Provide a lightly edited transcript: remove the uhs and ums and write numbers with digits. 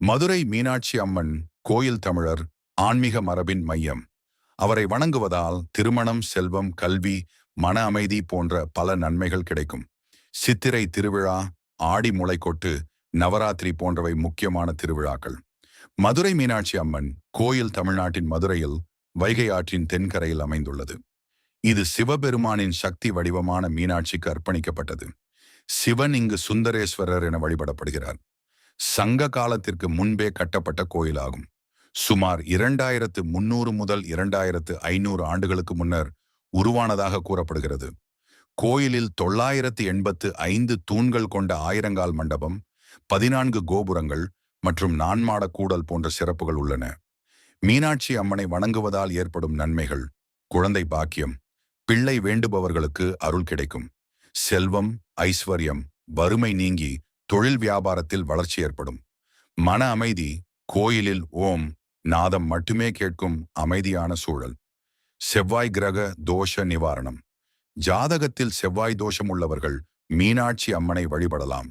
மதுரை மீனாட்சி அம்மன் கோயில் தமிழர் ஆன்மீக மரபின் மையம். அவரை வணங்குவதால் திருமணம், செல்வம், கல்வி, மன அமைதி போன்ற பல நன்மைகள் கிடைக்கும். சித்திரை திருவிழா, ஆடி முளைக்கொட்டு, நவராத்திரி போன்றவை முக்கியமான திருவிழாக்கள். மதுரை மீனாட்சி அம்மன் கோயில் தமிழ்நாட்டின் மதுரையில் வைகை ஆற்றின் தென்கரையில் அமைந்துள்ளது. இது சிவபெருமானின் சக்தி வடிவமான மீனாட்சிக்கு அர்ப்பணிக்கப்பட்டது. சிவன் இங்கு சுந்தரேஸ்வரர் என வழிபடப்படுகிறார். சங்க காலத்திற்கு முன்பே கட்டப்பட்ட கோயிலாகும். சுமார் 2300 முதல் 2500 ஆண்டுகளுக்கு முன்னர் உருவானதாக கூறப்படுகிறது. கோயிலில் 985 தூண்கள் கொண்ட ஆயிரங்கால் மண்டபம், 14 கோபுரங்கள் மற்றும் நான்மாட கூடல் போன்ற சிறப்புகள் உள்ளன. மீனாட்சி அம்மனை வணங்குவதால் ஏற்படும் நன்மைகள்: குழந்தை பாக்கியம், பிள்ளை வேண்டுபவர்களுக்கு அருள் கிடைக்கும். செல்வம், ஐஸ்வர்யம், வறுமை நீங்கி தொழில் வியாபாரத்தில் வளர்ச்சி ஏற்படும். மன அமைதி, கோயிலில் ஓம் நாதம் மட்டுமே கேட்கும் அமைதியான சூழல். செவ்வாய் கிரக தோஷ நிவாரணம். ஜாதகத்தில் செவ்வாய் தோஷம் உள்ளவர்கள் மீனாட்சி அம்மனை வழிபடலாம்.